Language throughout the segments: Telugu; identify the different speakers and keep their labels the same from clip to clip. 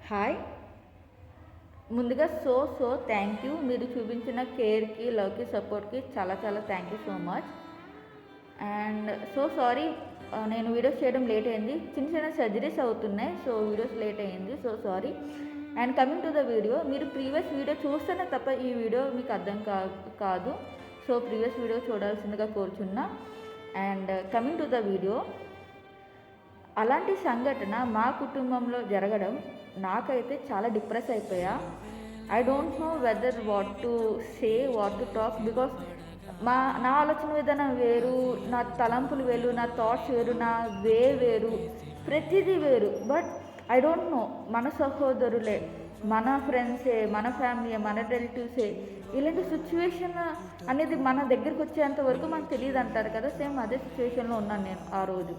Speaker 1: హాయ్. ముందుగా థ్యాంక్ యూ. మీరు చూపించిన కేర్కి, లవ్కి, సపోర్ట్కి చాలా చాలా thank you so much. And sorry, నేను వీడియోస్ చేయడం లేట్ అయింది. చిన్న చిన్న సర్జరీస్ అవుతున్నాయి, సో వీడియోస్ లేట్ అయింది, sorry. And coming to the video, మీరు ప్రీవియస్ వీడియో చూస్తేనే తప్ప ఈ వీడియో మీకు అర్థం కాదు. సో ప్రీవియస్ వీడియో చూడాల్సిందిగా కోరుచున్నా. And coming to the video, అలాంటి సంఘటన మా కుటుంబంలో జరగడం నాకైతే చాలా డిప్రెస్ అయిపోయా. I don't know whether what to say, what to talk, because నా ఆలోచన విధానం వేరు, నా తలంపులు వేరు, నా థాట్స్ వేరు, నా వేరు, ప్రతిదీ వేరు. బట్ ఐ డోంట్ నో, మన సహోదరులే, మన ఫ్రెండ్సే, మన ఫ్యామిలీ, మన రిలేటివ్సే ఇలాంటి సిచ్యువేషన్ అనేది మన దగ్గరికి వచ్చేంత వరకు మనకు తెలియదు అంటారు కదా. సేమ్ అదే సిచ్యువేషన్లో ఉన్నాను నేను ఆ రోజు.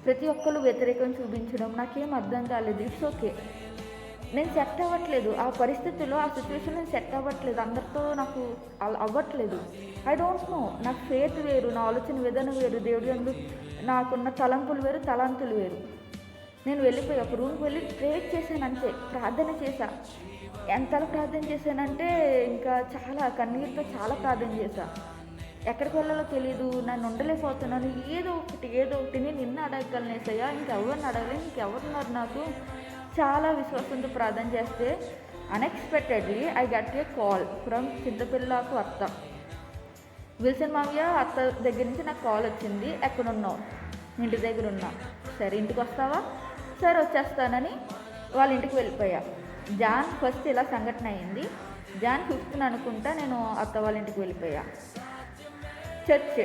Speaker 1: ప్రతి ఒక్కరు వ్యతిరేకం చూపించడం నాకేం అర్థం కాలేదు. ఇట్స్ ఓకే, నేను సెట్ అవ్వట్లేదు ఆ పరిస్థితుల్లో, ఆ సిచ్యువేషన్ నేను సెట్ అవ్వట్లేదు, అందరితో నాకు అవ్వట్లేదు. ఐ డోంట్ నో, నా ఫేత్ వేరు, నా ఆలోచన విధానం వేరు, దేవుడి యందు నాకున్న తలంపులు వేరు, తలంతులు వేరు. నేను వెళ్ళిపోయి ఒక రూమ్కి వెళ్ళి ప్రేయర్ చేశాను, అంతే. ప్రార్థన చేశా. ఎంతలా ప్రార్థన చేశానంటే ఇంకా చాలా కన్నీరుతో చాలా ప్రార్థన చేశా. ఎక్కడికి వెళ్ళాలో తెలీదు, నన్ను ఉండలేకపోతున్నాను. ఏదో ఒకటి నేను నిన్ను అడగగలనేసయ్యా, ఇంకెవరిని అడగలే, ఇంకెవరున్నారు నాకు. చాలా విశ్వాసంతో ప్రార్థన చేస్తే unexpectedly I got a call from చింతపిల్లకు అత్త. విల్సన్ మావయ్య అత్త దగ్గర నుంచి నాకు కాల్ వచ్చింది. ఎక్కడున్నావు? ఇంటి దగ్గర ఉన్నా. సరే ఇంటికి వస్తావా? సరే వచ్చేస్తానని వాళ్ళ ఇంటికి వెళ్ళిపోయా. జాన్ ఫస్ట్ ఇలా సంఘటన అయింది. జాన్ 5th అనుకుంటా నేను అత్త వాళ్ళ ఇంటికి వెళ్ళిపోయా. చర్చ్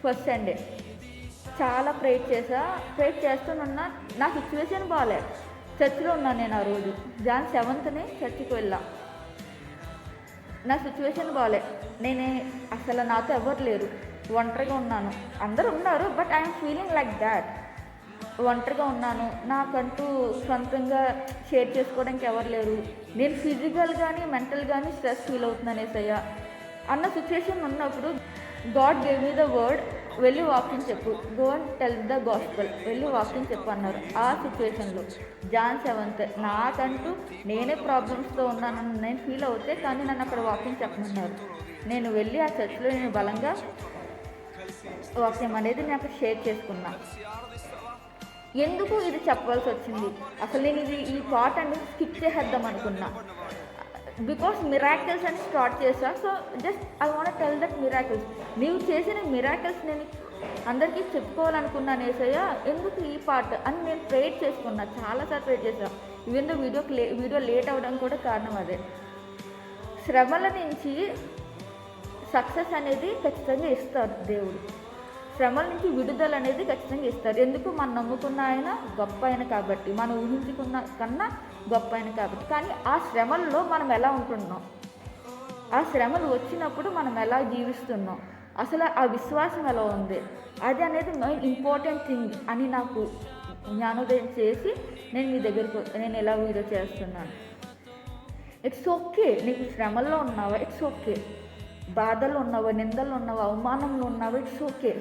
Speaker 1: ఫస్ట్ సండే చాలా ప్రేయర్ చేస్తున్నా. నా సిచ్యువేషన్ బాగాలే. చర్చ్లో ఉన్నాను నేను ఆ రోజు. జాన్ 7th చర్చికి వెళ్ళా. నా సిచ్యువేషన్ బాగాలే. అసలు నాతో ఎవరు లేరు, ఒంటరిగా ఉన్నాను. అందరూ ఉన్నారు, but I'm feeling like that. ఒంటరిగా ఉన్నాను, నాకంటూ సొంతంగా షేర్ చేసుకోవడానికి ఎవరు లేరు. నేను ఫిజికల్ కానీ మెంటల్ కానీ స్ట్రెస్ ఫీల్ అవుతున్నాను ఏసయ్య అన్న సిచ్యువేషన్ ఉన్నప్పుడు God gave me the word, వెళ్ళి వాకింగ్ చెప్పు, go and tell the gospel, వెళ్ళి వాకింగ్ చెప్పు అన్నారు. ఆ సిచ్యువేషన్లో జాన్ 7th నాకంటూ నేనే ప్రాబ్లమ్స్తో ఉన్నానని నేను ఫీల్ అవుతే, కానీ నన్ను అక్కడ వాకింగ్ చెప్పమన్నారు. నేను వెళ్ళి ఆ చర్చ్లో నేను బలంగా వాక్యం అనేది నేను అక్కడ షేర్ చేసుకున్నా. ఎందుకు ఇది చెప్పవలసి వచ్చింది? అసలు నేను ఈ పార్ట్ అనేది స్కిప్ చేసేద్దాం అనుకున్నా. బికాస్ మిరాకిల్స్ అని స్టార్ట్ చేశా. So just I want tell that miracles, నీవు చేసిన మిరాకిల్స్ నేను అందరికీ చెప్పుకోవాలనుకున్నాను ఏసయ్య, ఎందుకు ఈ పార్ట్ అని నేను ప్రేయర్ చేసుకున్నా. చాలాసార్లు ప్రేయర్ చేశాను. ఈవెన్ దో వీడియో లేట్ అవ్వడం కూడా కారణం అదే. శ్రమల నుంచి సక్సెస్ అనేది ఖచ్చితంగా ఇస్తారు దేవుడు. శ్రమల నుంచి విడుదల అనేది ఖచ్చితంగా ఇస్తారు. ఎందుకు? మనం నమ్ముకున్న ఆయన గొప్ప ఆయన కాబట్టి, మనం ఊహించుకున్న కన్నా గొప్ప ఆయన కాబట్టి. కానీ ఆ శ్రమల్లో మనం ఎలా ఉంటున్నాం, ఆ శ్రమలు వచ్చినప్పుడు మనం ఎలా జీవిస్తున్నాం, అసలు ఆ విశ్వాసం ఎలా ఉంది, అది అనేది మెయిన్ ఇంపార్టెంట్ థింగ్ అని నాకు జ్ఞానోదయం చేసి నేను ఎలా వీడియో చేస్తున్నాను. ఇట్స్ ఓకే, నీకు శ్రమల్లో ఉన్నావా, ఇట్స్ ఓకే. బాధలు ఉన్నావా, నిందలు ఉన్నావా, అవమానంలో ఉన్నావా, ఇట్స్ ఓకే.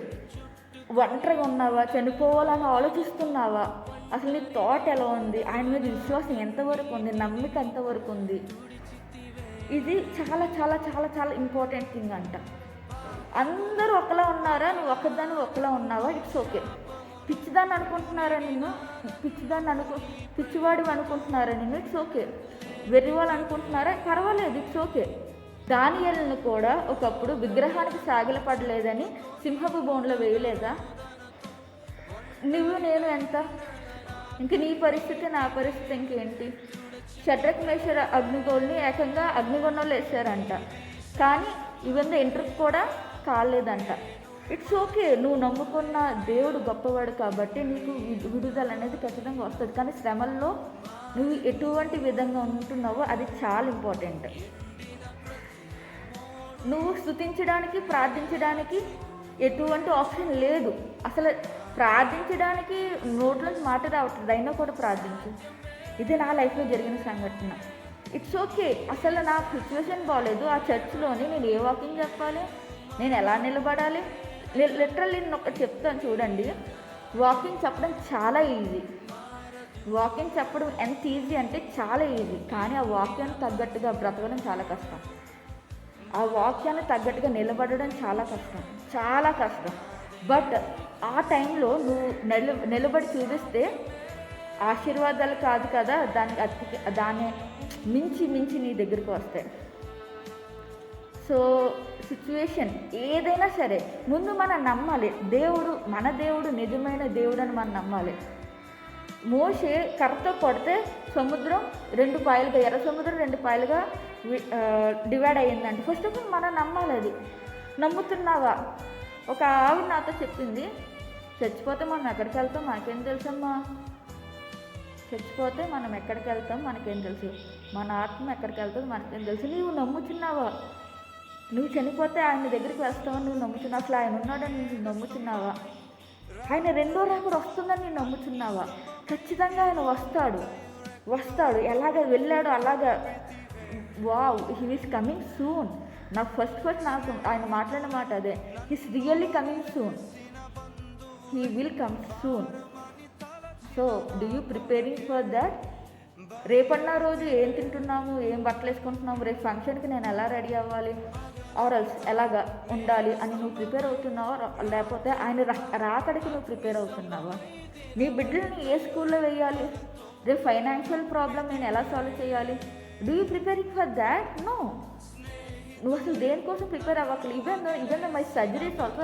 Speaker 1: ఒంటరిగా ఉన్నావా, చనిపోవాలని ఆలోచిస్తున్నావా, అసలు నీ థాట్ ఎలా ఉంది, ఆయన మీద విశ్వాసం ఎంతవరకు ఉంది, నమ్మిక ఎంతవరకు ఉంది, ఇది చాలా చాలా చాలా చాలా ఇంపార్టెంట్ థింగ్ అంట. అందరూ ఒకలా ఉన్నారా, నువ్వు ఒక్కదాన్ని ఒకలా ఉన్నావా, ఇట్స్ ఓకే. పిచ్చిదాన్ని అనుకుంటున్నారా నిన్ను, పిచ్చివాడు అనుకుంటున్నారా నిన్ను, ఇట్స్ ఓకే. వెర్రివాళ్ళు అనుకుంటున్నారా, పర్వాలేదు, ఇట్స్ ఓకే. దానియేలును కూడా ఒకప్పుడు విగ్రహానికి సాగిలపడలేదని సింహపు బోన్లో వేయలేదా? నువ్వు నేను ఎంత, ఇంక నీ పరిస్థితి నా పరిస్థితి ఇంకేంటి? షడ్రక్ మేషర్ అగ్నిగోల్ని ఏకంగా అగ్నిగొండంలో వేసారంట, కానీ ఈవెన్ ఇంటర్కి కూడా కాలేదంట. ఇట్స్ ఓకే, నువ్వు నమ్ముకున్న దేవుడు గొప్పవాడు కాబట్టి నీకు విడుదల అనేది ఖచ్చితంగా వస్తుంది. కానీ శ్రమల్లో నువ్వు ఎటువంటి విధంగా ఉంటున్నావో అది చాలా ఇంపార్టెంట్. నువ్వు స్తుతించడానికి, ప్రార్థించడానికి ఎటువంటి ఆప్షన్ లేదు. అసలు ప్రార్థించడానికి నోట్లోంచి మాట రావట్లేదు, అయినా కూడా ప్రార్థించు. ఇది నా లైఫ్లో జరిగిన సంఘటన. It's okay. అసలు నా సిచ్యువేషన్ బాగాలేదు. ఆ చర్చ్లోని నేను ఏ వాకింగ్ చెప్పాలి, నేను ఎలా నిలబడాలి, లిటరల్లీ నేను ఒకటి చెప్తాను చూడండి. వాకింగ్ చెప్పడం చాలా ఈజీ, వాక్యం చెప్పడం ఎంత ఈజీ అంటే చాలా ఈజీ, కానీ ఆ వాక్యాన్ని తగ్గట్టుగా బ్రతకడం చాలా కష్టం. ఆ వాక్యాన్ని తగ్గట్టుగా నిలబడడం చాలా కష్టం, చాలా కష్టం. బట్ ఆ టైంలో నువ్వు నిలబడి చూపిస్తే ఆశీర్వాదాలు కాదు కదా, దాన్ని మించి నీ దగ్గరికి వస్తాయి. సో సిచ్యువేషన్ ఏదైనా సరే ముందు మనం నమ్మాలి, మన దేవుడు నిజమైన దేవుడు అని మనం నమ్మాలి. మోషే కర్రతో కొడితే సముద్రం 2 పాయలుగా, ఎర్ర సముద్రం 2 పాయలుగా డివైడ్ అయ్యిందంటే ఫస్ట్ ఆఫ్ ఆల్ మనం నమ్మాలి. అది నమ్ముతున్నావా? ఒక ఆవిడ నాతో చెప్పింది, చచ్చిపోతే మనం ఎక్కడికి వెళ్తాం మనకేం తెలుసమ్మా, చచ్చిపోతే మనం ఎక్కడికి వెళ్తాం మనకేం తెలుసు, మన ఆత్మ ఎక్కడికి వెళ్తుంది మనకేం తెలుసు. నువ్వు నమ్ముతున్నావా? నువ్వు చనిపోతే ఆయన దగ్గరికి వస్తావని నువ్వు నమ్ముతున్నావు? అసలు ఆయన ఉన్నాడని నువ్వు నమ్ముతున్నావా? ఆయన 2వ రాకడ వస్తుందని నేను నమ్ముతున్నావా? ఖచ్చితంగా ఆయన వస్తాడు. ఎలాగ వెళ్ళాడు అలాగా. Wow, he is coming soon. నాకు ఫస్ట్ నాకు ఆయన మాట్లాడిన మాట అదే, he's really coming soon, he will come soon. So do you preparing for that? రేపన్న రోజు ఏం తింటున్నాము, ఏం బట్టలు వేసుకుంటున్నాము, రేపు ఫంక్షన్కి నేను ఎలా రెడీ అవ్వాలి, ఆర్ఎల్స్ ఎలాగా ఉండాలి అని నువ్వు ప్రిపేర్ అవుతున్నావా? లేకపోతే ఆయన రాకడికి నువ్వు ప్రిపేర్ అవుతున్నావా? నీ బిడ్డలని ఏ స్కూల్లో వేయాలి, రేపు ఫైనాన్షియల్ ప్రాబ్లం నేను ఎలా సాల్వ్ చేయాలి? Do you preparing for that? No. నువ్వు అసలు దేనికోసం ప్రిపేర్ అవ్వకలేదు. Even my surgeries also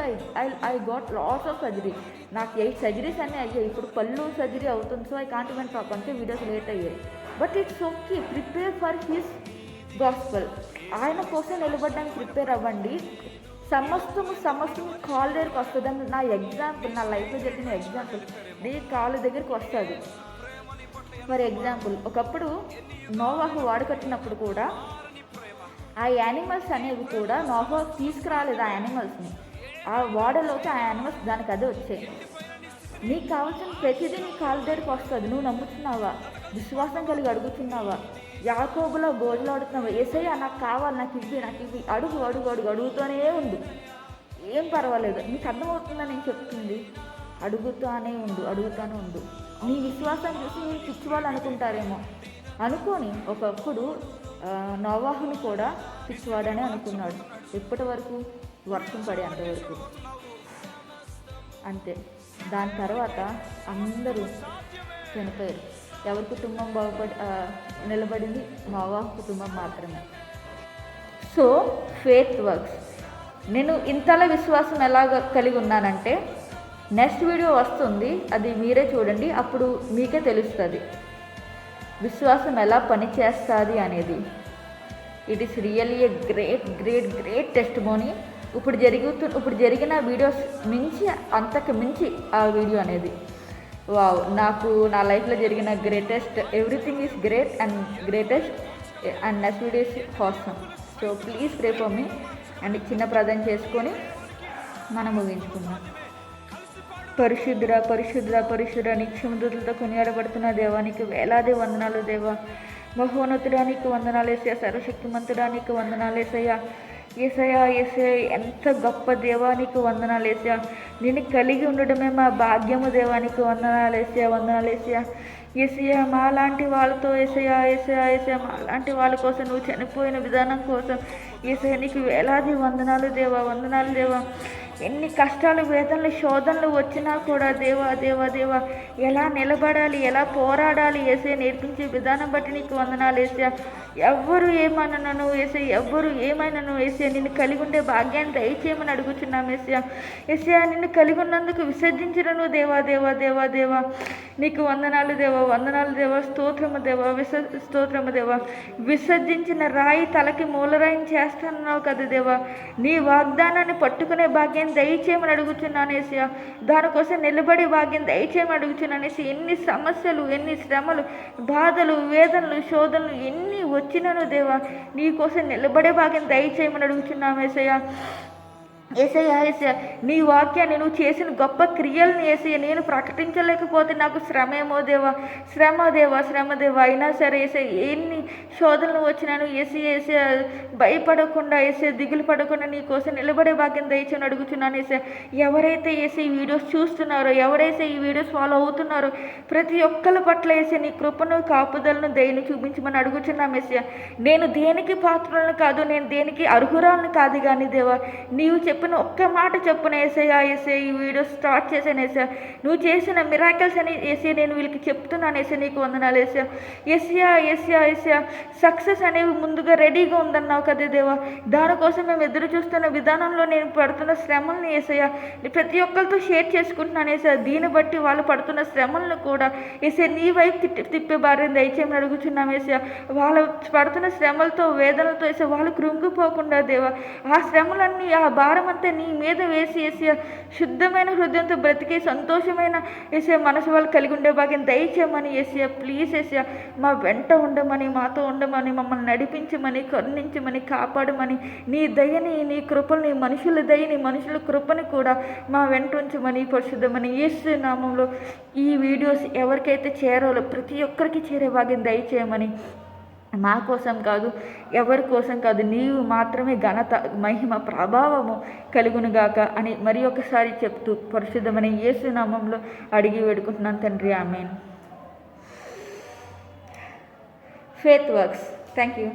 Speaker 1: I got lots of surgery. నాకు 8 సర్జరీస్ అన్నీ అయ్యాయి. ఇప్పుడు పళ్ళు సర్జరీ అవుతుంది. So I can't even talk, అంటే వీడియోస్ లేట్ అయ్యాయి. But it's okay, prepare for his gospel. ఆయన కోసం నిలబడడానికి ప్రిపేర్ అవ్వండి. సమస్తము కాల్ దగ్గరికి వస్తుంది. నా ఎగ్జాంపుల్, నా లైఫ్లో జరిగిన ఎగ్జాంపుల్ నీ కాలు దగ్గరికి వస్తుంది. ఫర్ ఎగ్జాంపుల్, ఒకప్పుడు నోవాహు వాడుకట్టినప్పుడు కూడా ఆ యానిమల్స్ అనేవి కూడా నోవాహు తీసుకురాలేదు. ఆ యానిమల్స్ని ఆ వాడలోకి ఆ యానిమల్స్ దానికి అదే వచ్చాయి. నీకు కావాల్సిన ప్రతిదీ నీ కాలు దగ్గరికి వస్తుంది. నువ్వు నమ్ముతున్నావా? విశ్వాసం కలిగి అడుగుతున్నావా? యాకోబులో గోజులాడుతున్నావా? యేసయ్యా నాకు కావాలి, నాకు ఇవ్వి, అడుగుతూనే ఉండు. ఏం పర్వాలేదు. నీకు అర్థమవుతుందని నేను చెప్తుంది. అడుగుతూనే ఉండు. నీ విశ్వాసం చూసి నేను పిచ్చివాళ్ళు అనుకుంటారేమో అనుకొని ఒకప్పుడు నోవాహుని కూడా పిచ్చివాడని అనుకున్నాడు. ఎప్పటి వరకు? వర్షం పడేంతవరకు. అంతే. దాని తర్వాత అందరూ చనిపోయారు. ఎవరి కుటుంబం నిలబడింది? నోవాహు కుటుంబం మాత్రమే. So faith works. నేను ఇంతలా విశ్వాసం ఎలాగ కలిగి ఉన్నానంటే, నెక్స్ట్ వీడియో వస్తుంది, అది మీరే చూడండి, అప్పుడు మీకే తెలుస్తుంది విశ్వాసం ఎలా పనిచేస్తుంది అనేది. It is really a great testimony. ఇప్పుడు జరిగిన వీడియోస్ మించి, అంతకు మించి ఆ వీడియో అనేది. వావ్, నాకు నా లైఫ్లో జరిగిన greatest, everything is great and greatest and next video is awesome. So please pray for me. And చిన్న ప్రార్థన చేసుకొని మనం ముగించుకుందాం. పరిశుద్ధ నిక్షముద్రలతో కొనియాడబడుతున్న దేవానికి వేలాది వందనాలు దేవా. మహోన్నతుడానికి వందనాలు ఏసయ్య, సర్వశక్తిమంతుడానికి వందనాలు ఏసయ్య. ఏసయ్య ఎంత గొప్ప దేవానికి వందనాలు ఏసయ్య. నిన్ను కలిగి ఉండడమే మా భాగ్యము దేవానికి వందనాలు ఏసయ్య. ఏసయ్య మాలాంటి వాళ్ళతో ఏసయ్య మాలాంటి వాళ్ళ కోసం నువ్వు చనిపోయిన విధానం కోసం ఏసయ్య నీకు వేలాది వందనాలు దేవా. ఎన్ని కష్టాలు, వేదనలు, శోధనలు వచ్చినా కూడా దేవా ఎలా నిలబడాలి, ఎలా పోరాడాలి ఏసయ్య నేర్పించే విధానం బట్టి నీకు వందనాలు ఏసయ్య. ఎవ్వరు ఏమన్నాను ఏసయ్య నిన్ను కలిగి ఉండే భాగ్యాన్ని దయచేయమని అడుగుచున్నాం ఏసయ్య. నిన్ను కలిగి ఉన్నందుకు విసర్జించను దేవా. నీకు వందనాలు దేవా. స్తోత్రము దేవా. విసర్జించిన రాయి తలకి మూలరాయిని చేస్తున్నావు కదా దేవా. నీ వాగ్దానాన్ని పట్టుకునే భాగ్యాన్ని దయచేయమని అడుగుచున్నాను ఏసయ్య. దానికోసం నిలబడి భాగ్యం దయచేయమని అడుగుచున్నాను ఏసయ్య. ఎన్ని సమస్యలు, ఎన్ని శ్రమలు, బాధలు, వేదనలు, శోధనలు ఎన్ని వచ్చినాను దేవా, నీ కోసం నిలబడే భాగ్యం దయచేయమని అడుగుచున్నాము ఏసయ్య. యేసయ్యా యేసయ్యా నీ వాక్యాన్ని నువ్వు చేసిన గొప్ప క్రియల్ని యేసయ్య నేను ప్రకటించలేకపోతే నాకు శ్రమేమో దేవా, శ్రమ దేవా. అయినా సరే యేసయ్య ఎన్ని శోధనలు వచ్చినాను యేసయ్య యేసయ్య భయపడకుండా యేసయ్య దిగులు పడకుండా నీ కోసం నిలబడే భాగ్యం దయచేసి అడుగుతున్నాను యేసయ్య. ఎవరైతే యేసయ్య ఈ వీడియోస్ చూస్తున్నారో, ఎవరైతే ఈ వీడియోస్ ఫాలో అవుతున్నారో ప్రతి ఒక్కరి పట్ల యేసయ్య నీ కృపను కాపుదలను దయను చూపించమని అడుగుతున్నాం యేసయ్య. నేను దేనికి పాత్రలను కాదు, నేను దేనికి అర్హురాలను కాదు కానీ దేవా, నీవు చెప్పిన ఒక్క మాట చెప్పున యేసయ్యా యేసయ్య ఈ వీడియో స్టార్ట్ చేశాను యేసయ్య. నువ్వు చేసిన మిరాకిల్స్ అని యేసయ్య నేను వీళ్ళకి చెప్తున్నాను యేసయ్య. నీకు వందనాలు యేసయ్య. యేసయ్య సక్సెస్ అనేవి ముందుగా రెడీగా ఉందన్నావు కదా దేవా, దానికోసం మేము ఎదురు చూస్తున్న విధానంలో నేను పడుతున్న శ్రమల్ని యేసయ్య ప్రతి ఒక్కరితో షేర్ చేసుకుంటున్నాను యేసయ్య. దీన్ని బట్టి వాళ్ళు పడుతున్న శ్రమలను కూడా యేసయ్య నీ వైపు తిప్పే భార్యను దయచేయమని అడుగుతున్నాం యేసయ్య. వాళ్ళు పడుతున్న శ్రమలతో వేదనలతో యేసయ్య వాళ్ళు కృంగిపోకుండా దేవా, ఆ శ్రమలన్నీ ఆ భారం అంతా నీ మీద వేసి యేసయ్య శుద్ధమైన హృదయంతో బ్రతికే సంతోషమైన యేసయ్య మనసు వాళ్ళు కలిగి ఉండే భాగ్యం దయచేయమని యేసయ్య. ప్లీజ్ యేసయ్య మా వెంట ఉండమని, మాతో ఉండమని, మమ్మల్ని నడిపించమని, కరుణించమని, కాపాడమని, నీ దయని, నీ కృపని, మనుషుల దయని, మనుషుల కృపని కూడా మా వెంట ఉంచమని, పరిశుద్ధమని యేసు నామంలో ఈ వీడియోస్ ఎవరికైతే చేరాలో ప్రతి ఒక్కరికి చేరే భాగ్యం దయచేయమని, మా కోసం కాదు, ఎవరి కోసం కాదు, నీవు మాత్రమే ఘనత, మహిమ, ప్రభావము కలుగునుగాక అని మరి ఒకసారి చెప్తూ పరిశుద్ధమైన యేసు నామంలో అడిగి వేడుకుంటున్నాను తండ్రి, amen. Faith works. Thank you.